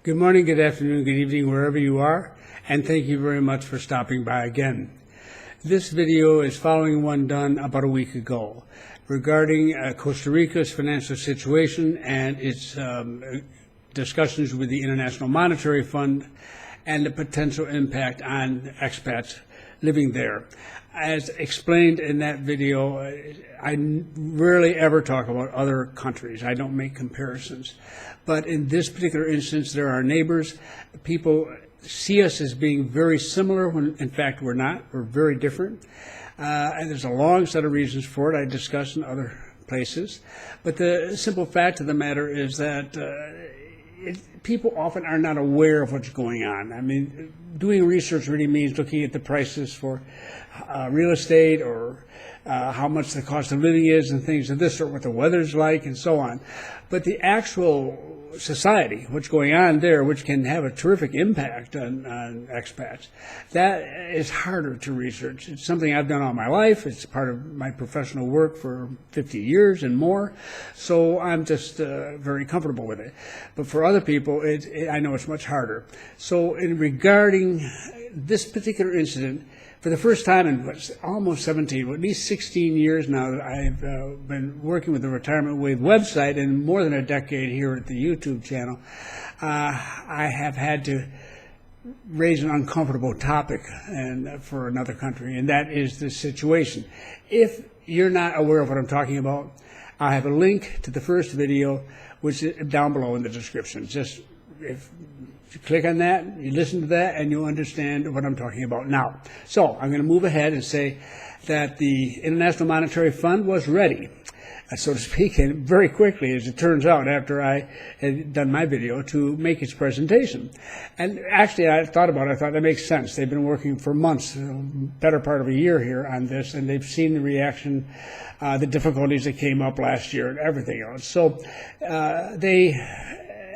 Good morning, good afternoon, good evening, wherever you are, and thank you very much for stopping by again. This video is following one done about a week ago regarding Costa Rica's financial situation and its discussions with the International Monetary Fund and the potential impact on expats living there. As explained in that video, I rarely ever talk about other countries. I don't make comparisons. But in this particular instance, there are neighbors. People see us as being very similar when, in fact, we're not. We're very different. And there's a long set of reasons for it I discussed in other places. But the simple fact of the matter is that people often are not aware of what's going on. I mean, doing research really means looking at the prices for real estate or how much the cost of living is and things of this sort, what the weather's like and so on. But the actual society, what's going on there, which can have a terrific impact on expats, that is harder to research. It's something I've done all my life. It's part of my professional work for 50 years and more. So I'm just very comfortable with it. But for other people, I know it's much harder. So in regarding this particular incident, for the first time in almost 17, at least 16 years now that I've been working with the Retirement Wave website and more than a decade here at the YouTube channel, I have had to raise an uncomfortable topic for another country, and that is the situation. If you're not aware of what I'm talking about, I have a link to the first video, which is down below in the description. Just if you click on that, you listen to that, and you'll understand what I'm talking about now. So I'm going to move ahead and say that the International Monetary Fund was ready, so to speak, and very quickly, as it turns out, after I had done my video, to make its presentation. And actually, I thought that makes sense. They've been working for months, better part of a year here on this, and they've seen the reaction, the difficulties that came up last year and everything else. So they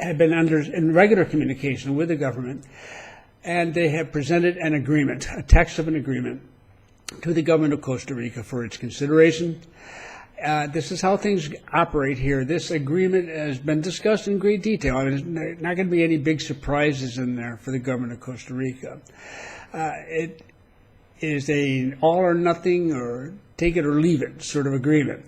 have been in regular communication with the government, and they have presented an agreement, a text of an agreement, to the government of Costa Rica for its consideration. This is how things operate here. This agreement has been discussed in great detail. I mean, there's not going to be any big surprises in there for the government of Costa Rica. It is an all or nothing or take it or leave it sort of agreement.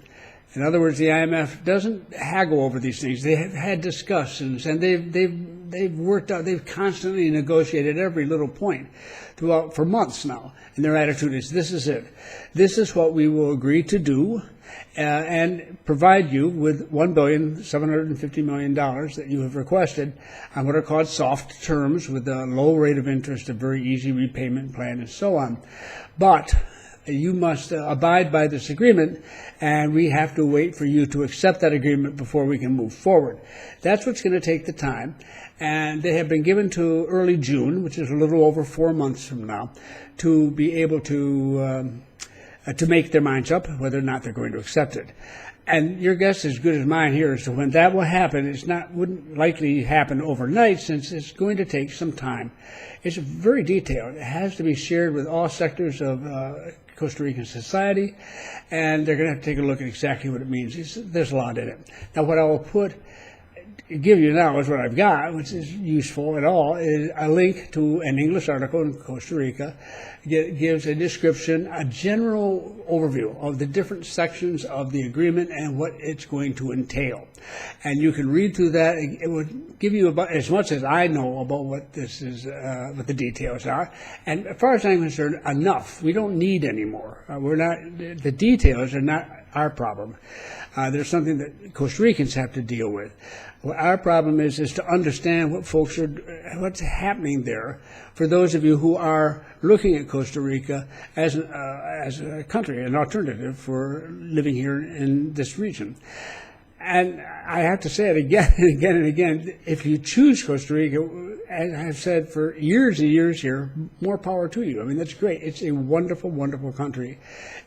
In other words, the IMF doesn't haggle over these things. They have had discussions, and they've worked out. They've constantly negotiated every little point throughout for months now. And their attitude is, "This is it. This is what we will agree to do, and provide you with $1,750,000,000 that you have requested on what are called soft terms, with a low rate of interest, a very easy repayment plan, and so on. But you must abide by this agreement, and we have to wait for you to accept that agreement before we can move forward." That's what's going to take the time, and they have been given to early June, which is a little over 4 months from now, to be able to make their minds up whether or not they're going to accept it. And your guess is as good as mine here as to when that will happen. Wouldn't likely happen overnight, since it's going to take some time. It's very detailed. It has to be shared with all sectors of Costa Rican society, and they're going to have to take a look at exactly what it means. There's a lot in it. Now, what I will give you now is what I've got, which is useful at all, is a link to an English article in Costa Rica. It gives a description, a general overview of the different sections of the agreement and what it's going to entail. And you can read through that. It would give you about as much as I know about what this is, what the details are. And as far as I'm concerned, enough. We don't need any more. The details are not our problem. There's something that Costa Ricans have to deal with. What our problem is to understand what's happening there for those of you who are looking at Costa Rica as a country, an alternative for living here in this region. And I have to say it again and again and again, if you choose Costa Rica, as I've said for years and years here, more power to you. I mean, that's great. It's a wonderful, wonderful country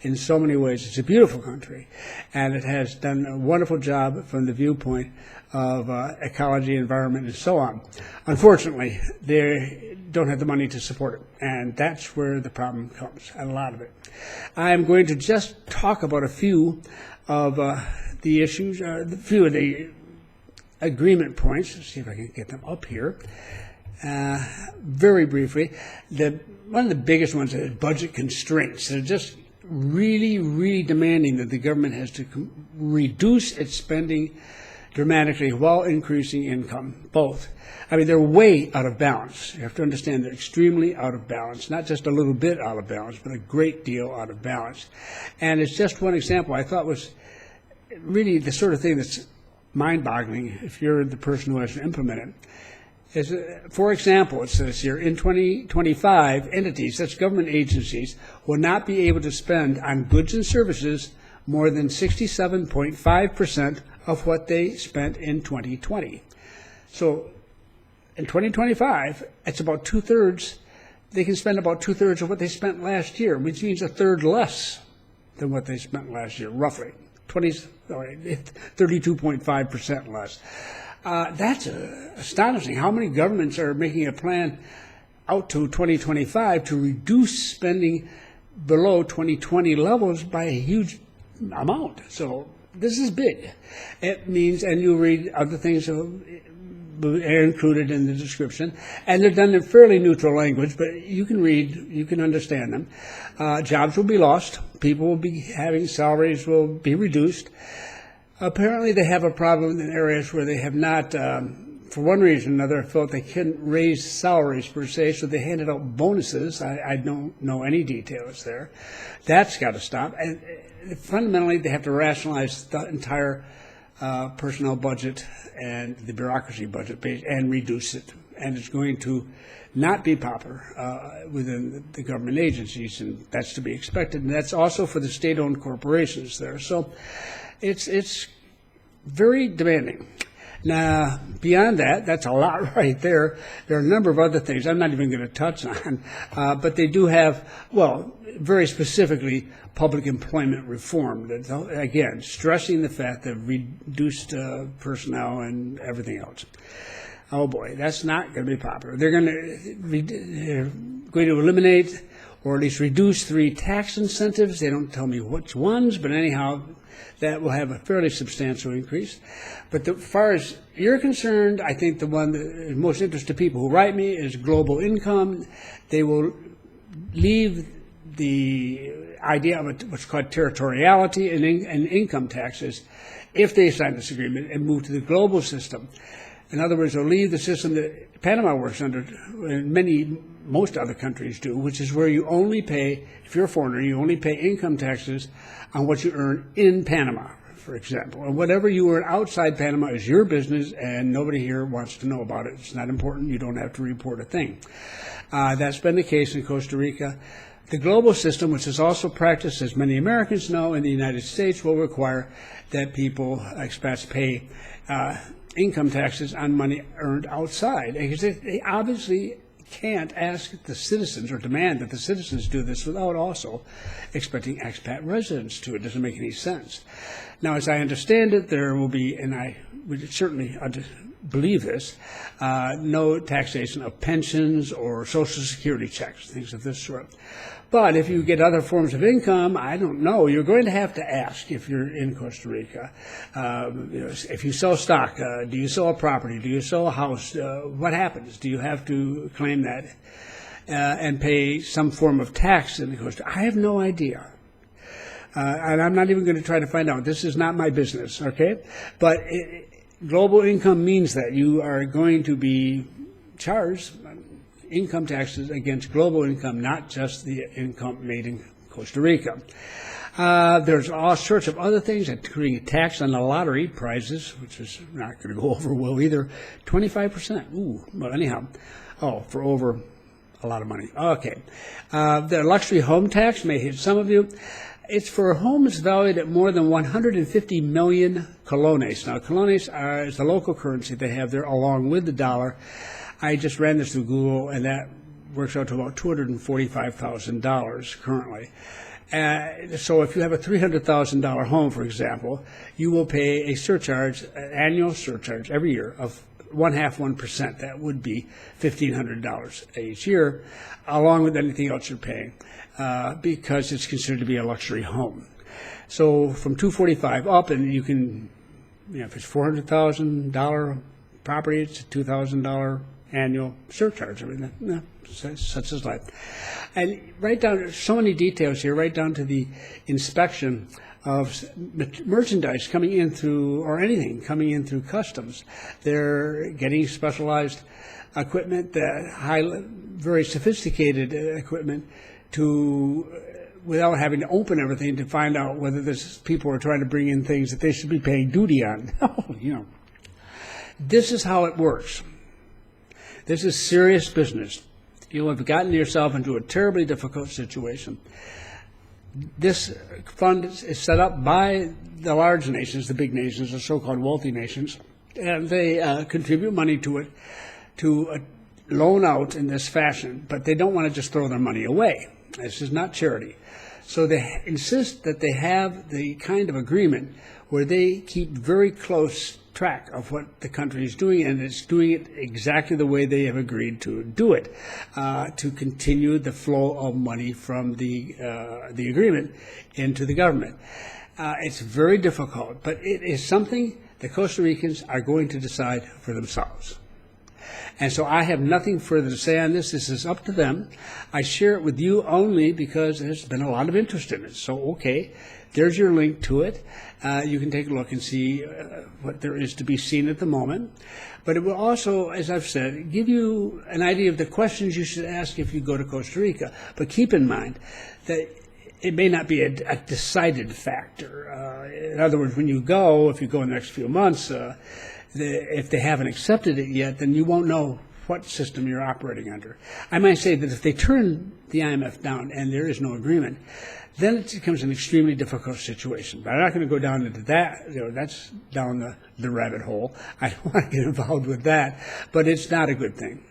in so many ways. It's a beautiful country, and it has done a wonderful job from the viewpoint of ecology, environment, and so on. Unfortunately, they don't have the money to support it, and that's where the problem comes, a lot of it. I'm going to just talk about a few of the issues, a few of the agreement points. Let's see if I can get them up here. Very briefly, one of the biggest ones is budget constraints. They're just really, really demanding that the government has to reduce its spending dramatically while increasing income, both. I mean, they're way out of balance. You have to understand they're extremely out of balance, not just a little bit out of balance, but a great deal out of balance. And it's just one example I thought was really the sort of thing that's mind-boggling if you're the person who has to implement it. For example, it says here, in 2025, entities, that's government agencies, will not be able to spend on goods and services more than 67.5% of what they spent in 2020. So in 2025, it's about two-thirds. They can spend about two-thirds of what they spent last year, which means a third less than what they spent last year, roughly. 32.5% less. That's astonishing. How many governments are making a plan out to 2025 to reduce spending below 2020 levels by a huge amount? So this is big. It means, and you read other things are included in the description, and they're done in fairly neutral language, but you can read, you can understand them. Jobs will be lost. People will be having salaries will be reduced. Apparently they have a problem in areas where they have not, for one reason or another, felt they couldn't raise salaries per se, so they handed out bonuses. I don't know any details there. That's got to stop. And fundamentally, they have to rationalize the entire personnel budget and the bureaucracy budget and reduce it. And it's going to not be popular within the government agencies, and that's to be expected. And that's also for the state-owned corporations there. So it's very demanding. Now, beyond that, that's a lot right there. There are a number of other things I'm not even going to touch on, but they do have, well, very specifically, public employment reform. Again, stressing the fact that reduced personnel and everything else. Oh boy, that's not going to be popular. They're going to eliminate or at least reduce 3 tax incentives. They don't tell me which ones, but anyhow, that will have a fairly substantial increase. But as far as you're concerned, I think the one that is most interesting to people who write me is global income. They will leave the idea of what's called territoriality and income taxes if they sign this agreement and move to the global system. In other words, they'll leave the system that Panama works under, and most other countries do, which is where you only pay, if you're a foreigner, you only pay income taxes on what you earn in Panama, for example. And whatever you earn outside Panama is your business, and nobody here wants to know about it. It's not important. You don't have to report a thing. That's been the case in Costa Rica. The global system, which is also practiced, as many Americans know, in the United States, will require that people, expats, pay income taxes on money earned outside. Because they obviously can't ask the citizens or demand that the citizens do this without also expecting expat residents to. It doesn't make any sense. Now, as I understand it, there will be, and I would certainly believe this, no taxation of pensions or Social Security checks, things of this sort. But if you get other forms of income, I don't know. You're going to have to ask if you're in Costa Rica. If you sell stock, do you sell a property? Do you sell a house? What happens? Do you have to claim that and pay some form of tax in Costa Rica? I have no idea. And I'm not even going to try to find out. This is not my business, okay? But global income means that you are going to be charged income taxes against global income, not just the income made in Costa Rica. There's all sorts of other things, including a tax on the lottery prizes, which is not going to go over well either. 25%. Ooh, well, anyhow. Oh, for over a lot of money. Okay. The luxury home tax may hit some of you. It's for homes valued at more than 150 million colones. Now, colones is the local currency they have there along with the dollar. I just ran this through Google, and that works out to about $245,000 currently. So if you have a $300,000 home, for example, you will pay a surcharge, an annual surcharge every year of 1.5%. That would be $1,500 each year, along with anything else you're paying, because it's considered to be a luxury home. So from $245 up, and you can if it's $400,000 property, it's a $2,000 annual surcharge. I mean, such is life. And right down, so many details here, right down to the inspection of merchandise coming in through, or anything coming in through customs. They're getting specialized equipment, very sophisticated equipment, without having to open everything to find out whether people are trying to bring in things that they should be paying duty on. This is how it works. This is serious business. You have gotten yourself into a terribly difficult situation. This fund is set up by the large nations, the big nations, the so-called wealthy nations, and they contribute money to it to loan out in this fashion, but they don't want to just throw their money away. This is not charity. So they insist that they have the kind of agreement where they keep very close track of what the country is doing, and it's doing it exactly the way they have agreed to do it, to continue the flow of money from the agreement into the government. It's very difficult, but it is something the Costa Ricans are going to decide for themselves. And so I have nothing further to say on this. This is up to them. I share it with you only because there's been a lot of interest in it. So, okay, there's your link to it. You can take a look and see what there is to be seen at the moment. But it will also, as I've said, give you an idea of the questions you should ask if you go to Costa Rica. But keep in mind that it may not be a decided factor. In other words, when you go, if you go in the next few months, if they haven't accepted it yet, then you won't know what system you're operating under. I might say that if they turn the IMF down and there is no agreement, then it becomes an extremely difficult situation. But I'm not going to go down into that. That's down the rabbit hole. I don't want to get involved with that. But it's not a good thing.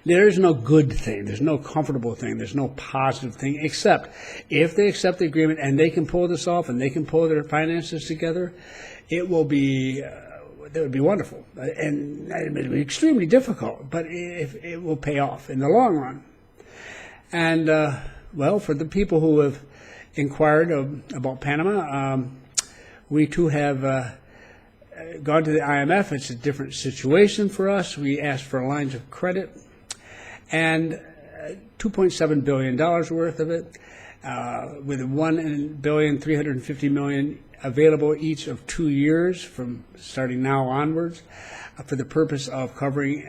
There is no good thing. There's no comfortable thing. There's no positive thing, except if they accept the agreement and they can pull this off and they can pull their finances together, it will be... that would be wonderful, and it would be extremely difficult, but it will pay off in the long run. And, well, for the people who have inquired about Panama, we too have gone to the IMF. It's a different situation for us. We asked for lines of credit, and $2.7 billion worth of it, with $1.35 billion available each of 2 years from starting now onwards, for the purpose of covering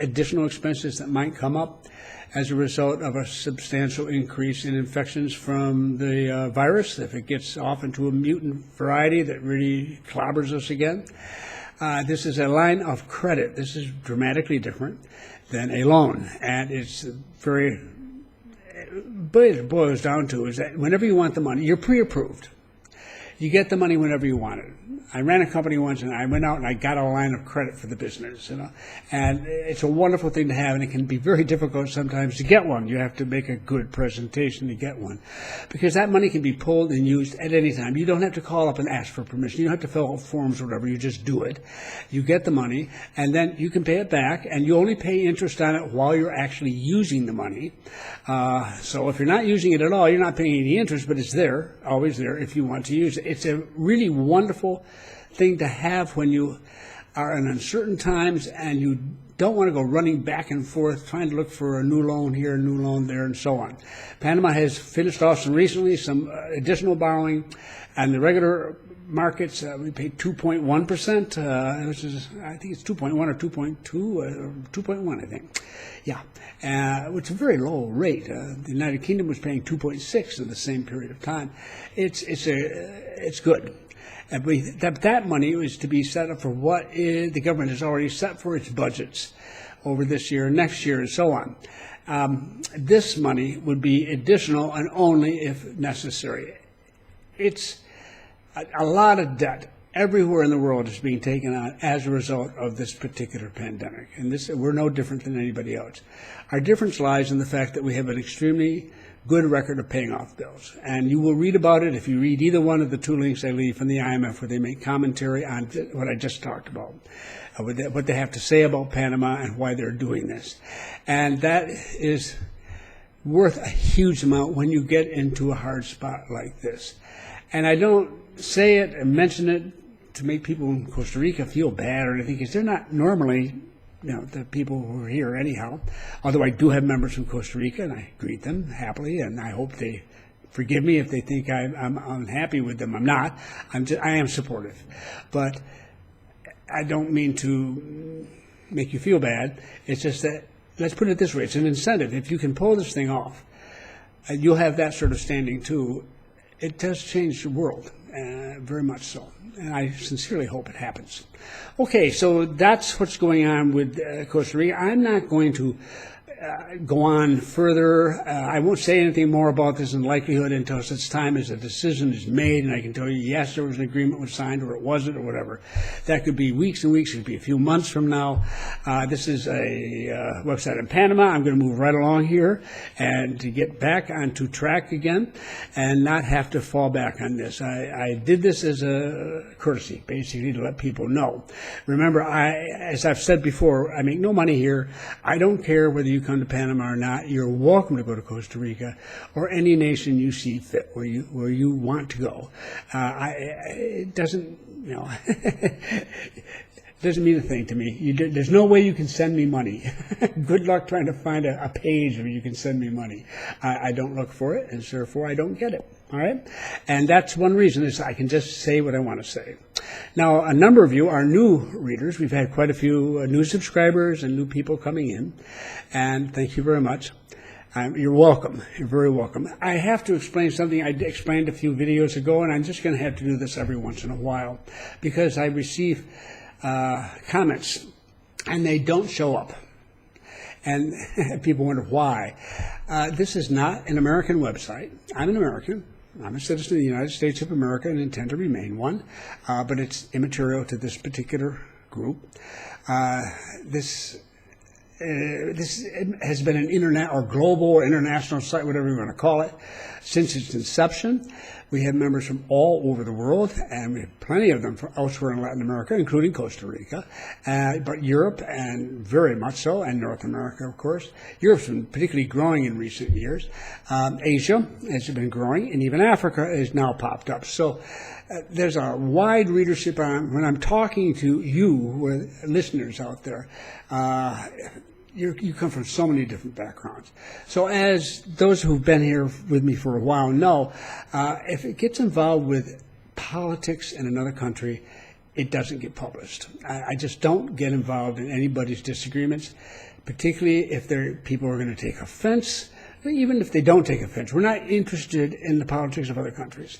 additional expenses that might come up as a result of a substantial increase in infections from the virus, if it gets off into a mutant variety that really clobbers us again. This is a line of credit. This is dramatically different than a loan, and it's very, but it boils down to is that whenever you want the money, you're pre-approved. You get the money whenever you want it. I ran a company once, and I went out and I got a line of credit for the business, and it's a wonderful thing to have, and it can be very difficult sometimes to get one. You have to make a good presentation to get one, because that money can be pulled and used at any time. You don't have to call up and ask for permission. You don't have to fill out forms or whatever. You just do it. You get the money, and then you can pay it back, and you only pay interest on it while you're actually using the money. So if you're not using it at all, you're not paying any interest, but it's there, always there, if you want to use it. It's a really wonderful thing to have when you are in uncertain times and you don't want to go running back and forth trying to look for a new loan here, a new loan there, and so on. Panama has finished off some additional borrowing, and the regular markets, we pay 2.1%, which is, I think it's 2.1 or 2.2, 2.1, I think. Yeah, which is a very low rate. The United Kingdom was paying 2.6 in the same period of time. It's good. That money is to be set up for what the government has already set for its budgets over this year, next year, and so on. This money would be additional and only if necessary. It's a lot of debt everywhere in the world is being taken on as a result of this particular pandemic. And we're no different than anybody else. Our difference lies in the fact that we have an extremely good record of paying off bills. And you will read about it if you read either one of the two links I leave from the IMF, where they make commentary on what I just talked about, what they have to say about Panama and why they're doing this. And that is worth a huge amount when you get into a hard spot like this. And I don't say it and mention it to make people in Costa Rica feel bad or anything, because they're not normally, the people who are here anyhow. Although I do have members from Costa Rica, and I greet them happily, and I hope they forgive me if they think I'm unhappy with them. I'm not. I am supportive, but I don't mean to make you feel bad. It's just that, let's put it this way: it's an incentive. If you can pull this thing off, you'll have that sort of standing too. It does change the world, very much so, and I sincerely hope it happens. Okay, so that's what's going on with Costa Rica. I'm not going to go on further. I won't say anything more about this in likelihood until such time as a decision is made, and I can tell you, yes, there was an agreement was signed, or it wasn't, or whatever. That could be weeks and weeks. It could be a few months from now. This is a website in Panama. I'm going to move right along here and to get back onto track again and not have to fall back on this. I did this as a courtesy, basically, to let people know. Remember, as I've said before, I make no money here. I don't care whether you come to Panama or not. You're welcome to go to Costa Rica or any nation you see fit where you want to go. It doesn't, it doesn't mean a thing to me. There's no way you can send me money. Good luck trying to find a page where you can send me money. I don't look for it, and therefore I don't get it. All right? And that's one reason, is I can just say what I want to say. Now, a number of you are new readers. We've had quite a few new subscribers and new people coming in, and thank you very much. You're welcome. You're very welcome. I have to explain something I explained a few videos ago, and I'm just going to have to do this every once in a while, because I receive comments, and they don't show up. And people wonder why. This is not an American website. I'm an American. I'm a citizen of the United States of America and intend to remain one, but it's immaterial to this particular group. This has been an internet or global or international site, whatever you want to call it, since its inception. We have members from all over the world, and we have plenty of them from elsewhere in Latin America, including Costa Rica, but Europe, and very much so, and North America, of course. Europe's been particularly growing in recent years. Asia has been growing, and even Africa has now popped up. So there's a wide readership. When I'm talking to you, listeners out there, you come from so many different backgrounds. So as those who've been here with me for a while know, if it gets involved with politics in another country, it doesn't get published. I just don't get involved in anybody's disagreements, particularly if people are going to take offense. Even if they don't take offense, we're not interested in the politics of other countries.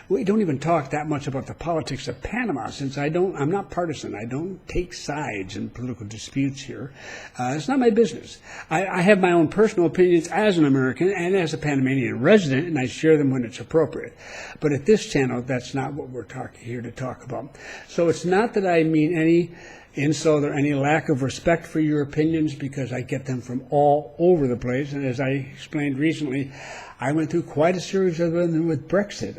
We don't even talk that much about the politics of Panama, since I'm not partisan. I don't take sides in political disputes here. It's not my business. I have my own personal opinions as an American and as a Panamanian resident, and I share them when it's appropriate. But at this channel, that's not what we're here to talk about. So it's not that I mean any insult or any lack of respect for your opinions, because I get them from all over the place. And as I explained recently, I went through quite a series of them with Brexit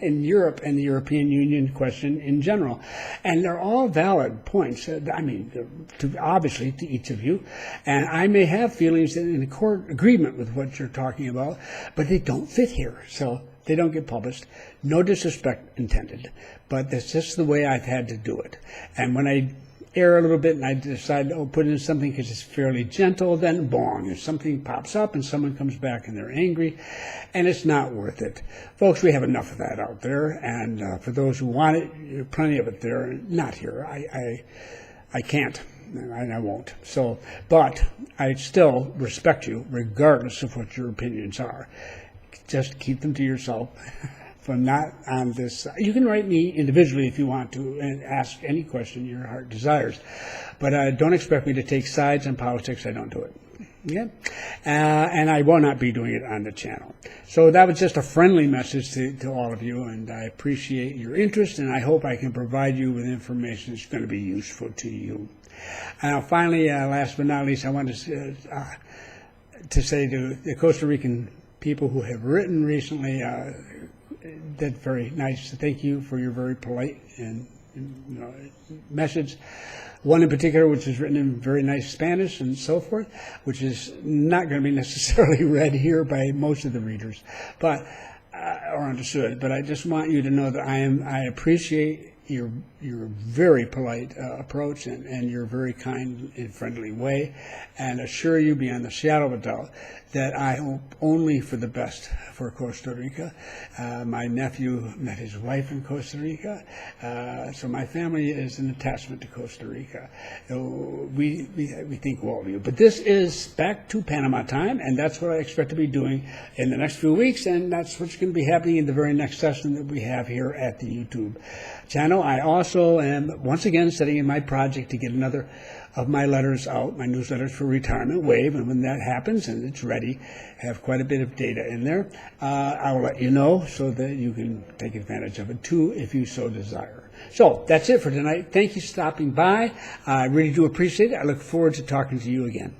in Europe and the European Union question in general. And they're all valid points. Obviously to each of you. And I may have feelings in agreement with what you're talking about, but they don't fit here. So they don't get published. No disrespect intended. But that's just the way I've had to do it. And when I err a little bit and I decide to put in something because it's fairly gentle, then bong, if something pops up and someone comes back and they're angry, and it's not worth it. Folks, we have enough of that out there, and for those who want it, plenty of it there. Not here. I can't, and I won't. So, but I still respect you regardless of what your opinions are. Just keep them to yourself. From not on this. You can write me individually if you want to and ask any question your heart desires. But don't expect me to take sides on politics. I don't do it. Yeah? And I will not be doing it on the channel. So that was just a friendly message to all of you, and I appreciate your interest, and I hope I can provide you with information that's going to be useful to you. Finally, last but not least, I want to say to the Costa Rican people who have written recently, that's very nice. Thank you for your very polite and message. One in particular, which is written in very nice Spanish and so forth, which is not going to be necessarily read here by most of the readers, but or understood. But I just want you to know that I appreciate your very polite approach and your very kind and friendly way, and assure you beyond the shadow of a doubt that I hope only for the best for Costa Rica. My nephew met his wife in Costa Rica, so my family is an attachment to Costa Rica. We think well of you. But this is back to Panama time, and that's what I expect to be doing in the next few weeks, and that's what's going to be happening in the very next session that we have here at the YouTube channel. I also am once again setting in my project to get another of my letters out, my newsletters for Retirement Wave, and when that happens and it's ready, I have quite a bit of data in there. I will let you know so that you can take advantage of it too if you so desire. So that's it for tonight. Thank you for stopping by. I really do appreciate it. I look forward to talking to you again.